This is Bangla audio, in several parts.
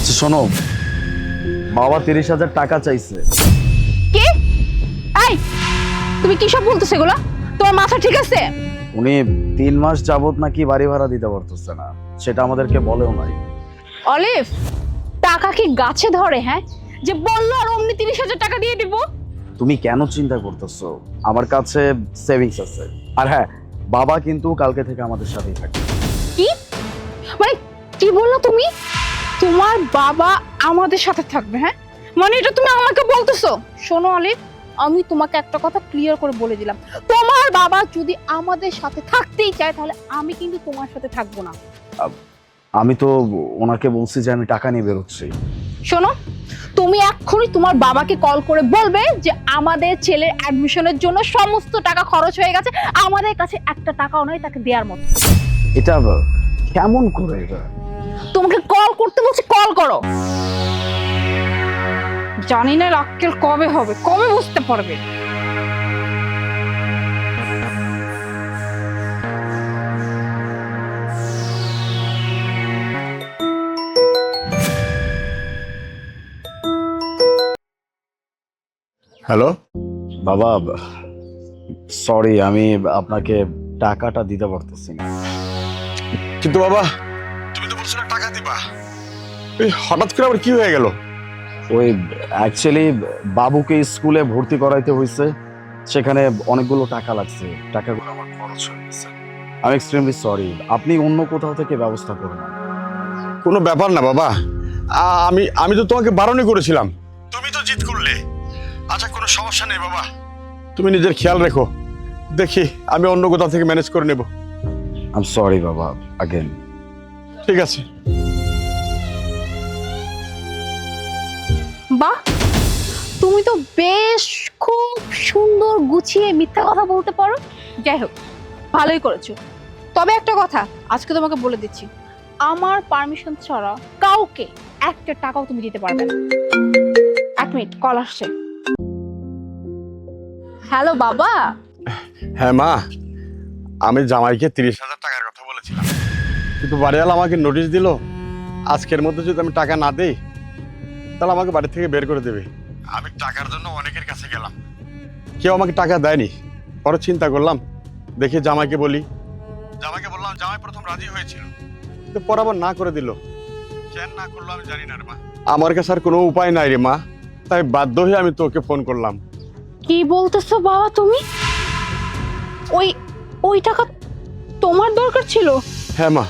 আচ্ছা শোনো, বাবা 30,000 টাকা চাইছে। কি? এই তুমি কি সব বলতেছো এগুলো? তোমার মাথা ঠিক আছে? উনি 3 মাস যাবত নাকি বাড়ি ভাড়া দিতে পারতেছে না, সেটা আমাদেরকে বলেও নাই। অলিভ, টাকা কি গাছে ধরে? হ্যাঁ, যে বললো আর অমনি 30,000 টাকা দিয়ে দিব? তুমি কেন চিন্তা করতেছো? আমার কাছে সেভিংস আছে। আর হ্যাঁ, বাবা কিন্তু কালকে থেকে আমাদের সাথেই থাকবে। কি মানে কি বললো তুমি? তোমার বাবা আমাদের সাথে থাকবে? হ্যাঁ, মানে এটা তুমি আমাকে বলতেছো? শোনো অলিভ, আমি তোমাকে একটা কথা ক্লিয়ার করে বলে দিলাম, তোমার বাবা যদি আমাদের সাথে থাকতেই চায় তাহলে আমি কিন্তু তোমার সাথে থাকবো না। আমি তো ওনাকে বলছি যে আমি টাকা নিয়ে বেরোচ্ছি। শোনো, তুমি এক্ষুনি তোমার বাবাকে কল করে বলবে যে আমাদের ছেলের অ্যাডমিশনের জন্য সমস্ত টাকা খরচ হয়ে গেছে, আমাদের কাছে একটা টাকাও নয় তাকে দেওয়ার মতো। এটা কেমন করে? এটা তোমাকে কল করতে বলছি, কল করো। জানি না আক্কেল কবে হবে, কবে বুঝতে পারবে। হ্যালো বাবা, সরি, আমি আপনাকে টাকাটা দিতে পারতেছি না। কিন্তু বাবা, তুমি তো বলছিলে টাকা দিবা, এই হঠাৎ করে আবার কি হয়ে গেল? ওই অ্যাকচুয়ালি বাবুকে স্কুলে ভর্তি করাইতে হয়েছে, সেখানে অনেকগুলো টাকা লাগছে, টাকাগুলো আমার খরচ হয়ে গেছে। আমি এক্সট্রিমলি সরি, আপনি অন্য কোথাও থেকে ব্যবস্থা করুন। কোনো ব্যাপার না বাবা, আমি আমি তো তোমাকে বারণই করেছিলাম, তুমি তো জিদ করলে। আচ্ছা কোনো সমস্যা নেই বাবা, তুমি নিজের খেয়াল রেখো, দেখি আমি অন্য কোথাও থেকে ম্যানেজ করে নেব। আই এম সরি বাবা, अगेन। ঠিক আছে। বাহ, তুমি তো বেশ খুব সুন্দর গুছিয়ে মিথ্যা কথা বলতে পারো। যাই হোক, ভালোই করেছো। তবে একটা কথা আজকে তোমাকে বলে দিচ্ছি, আমার পারমিশন ছাড়া কাউকে একটা টাকাও তুমি দিতে পারবে না। 1 মিনিট, কল আসছে। হ্যালো বাবা। হ্যাঁ মা, আমি জামাইকে 30,000 টাকার কথা বলেছিলাম, কিন্তু বাড়িওয়ালা আমাকে নোটিশ দিল আজকের মধ্যে যদি আমি টাকা না দেই তাহলে আমাকে বাড়ি থেকে বের করে দেবে। আমি টাকার জন্য অনেকের কাছে গেলাম, কেউ আমাকে টাকা দেয়নি। পরে চিন্তা করলাম, দেখি জামাইকে বলি। জামাইকে বললাম, জামাই প্রথম রাজি হয়েছিল, কিন্তু পরে আবার না করে দিল। কেন না করলো আমি জানি না রে মা, আমার কাছে আর কোনো উপায় নাই রে মা, তাই বাধ্য হয়ে আমি তোকে ফোন করলাম। কি বলতেছো বাবা তুমি? ওই ওই টাকা তোমার দরকার ছিল? হ্যাঁ মা।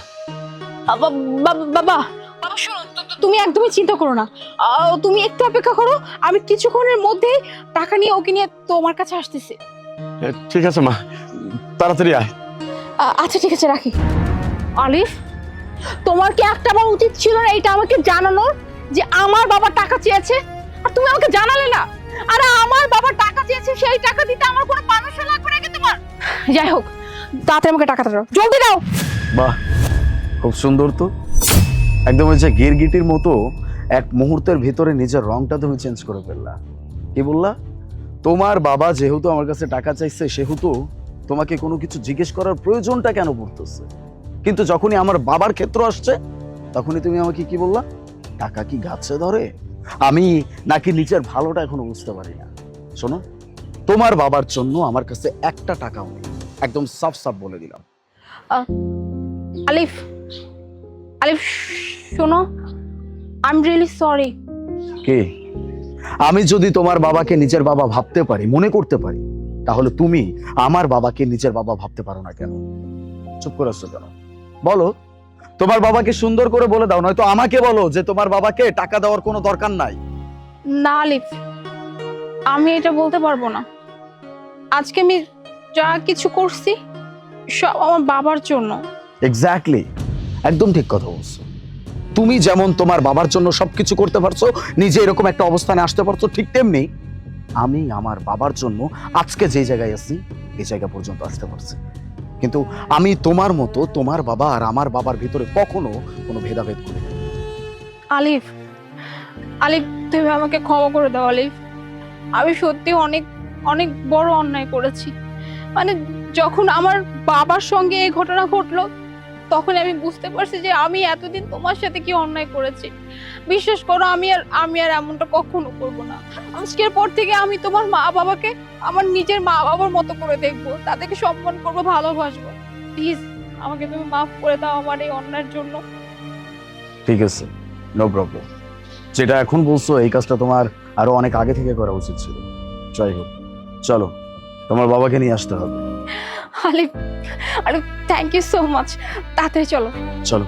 বাবা বাবা, শোনো, তুমি একদমই চিন্তা করো না, তুমি একটু অপেক্ষা করো, আমি কিছুক্ষণের মধ্যেই টাকা নিয়ে ওকে নিয়ে তোমার কাছে আসতেছি। ঠিক আছে মা, তাড়াতাড়ি আয়। আচ্ছা ঠিক আছে, রাখি। অলিভ, তোমার কি একটা বার উচিত ছিল না এটা আমাকে জানানোর যে আমার বাবা টাকা চেয়েছে, আর তুমি আমাকে জানালে না? আরে আমার বাবা টাকা চেয়েছে, সেই টাকা দিতে আমার কোনো পারমিশন লাগবে নাকি তোমার? যাই হোক, তাড়াতাড়ি আমাকে টাকাটা দাও, জলদি দাও। বাহ, খুব সুন্দর তো, একদম ওই যে গিরগিটির মতো এক মুহূর্তের ভিতরে নিজের রংটা তুমি চেঞ্জ করে ফেললা। কি বললা? তোমার বাবা যেহেতু আমার কাছে টাকা চাইছে সেহেতু তোমাকে কোনো কিছু জিজ্ঞেস করার প্রয়োজনটা কেন পড়তেছে, কিন্তু যখনই আমার বাবার ক্ষেত্র আসছে তখনই তুমি আমাকে কি বললা? টাকা কি গাছে ধরে? আমি নাকি নিজের ভালোটা এখনো বুঝতে পারি না। শোনো, তোমার বাবার জন্য আমার কাছে একটা টাকাও নেই, একদম সাফ সাফ বলে দিলাম। আলিফ, আলিফ শোনো, আই এম রিয়েলি সরি। কে? আমি যদি তোমার বাবাকে নিজের বাবা ভাবতে পারি, মনে করতে পারি, তাহলে তুমি আমার বাবাকে নিজের বাবা ভাবতে পারো না কেন? চুপ করে আছো কেন? বলো, তোমার বাবাকে সুন্দর করে বলে দাও, নয়তো আমাকে বলো যে তোমার বাবাকে টাকা দেওয়ার কোনো দরকার নাই। না আলিফ, আমি এটা বলতে পারবো না। আজকে আমি যা কিছু করছি সব আমার বাবার জন্য। এক্স্যাক্টলি, একদম ঠিক কথা বলছো। তুমি যেমন তোমার বাবার জন্য সবকিছু করতে পারছো, নিজে এরকম একটা অবস্থানে আসতে পারছো, ঠিক তেমনি আমি আমার বাবার জন্য আজকে যে জায়গায় আছি এই জায়গা পর্যন্ত আসতে পারছি। কিন্তু আমি তোমার মতো তোমার বাবা আর আমার বাবার ভিতরে কখনো কোনো ভেদাভেদ করি না। আলিফ, আলিফ তুমি আমাকে ক্ষমা করে দাও আলিফ, আমি সত্যি অনেক অনেক বড় অন্যায় করেছি। মানে যখন আমার বাবার সঙ্গে এই ঘটনা ঘটলো তখন আমি বুঝতে পারছি যে আমি এতদিন তোমার সাথে কি অন্যায় করেছি। বিশ্বাস করো, আমি আর এমনটা কখনো করব না। আজকের পর থেকে আমি তোমার মা বাবাকে আমার নিজের মা বাবার মতো করে দেখবো, তাদেরকে সম্মান করবো, ভালোবাসবো। প্লিজ আমাকে তুমি মাফ করে দাও আমার এই অন্যায়ের জন্য। ঠিক আছে, নো প্রবলেম। যেটা এখন বলছো এই কাজটা তোমার আরো অনেক আগে থেকে করা উচিত ছিল। যাই হোক, চলো তোমার বাবাকে নিয়ে আসতে হবে। আলিফ, আরে থ্যাংক ইউ সো মাচ। তাড়াতাড়ি চলো। চলো।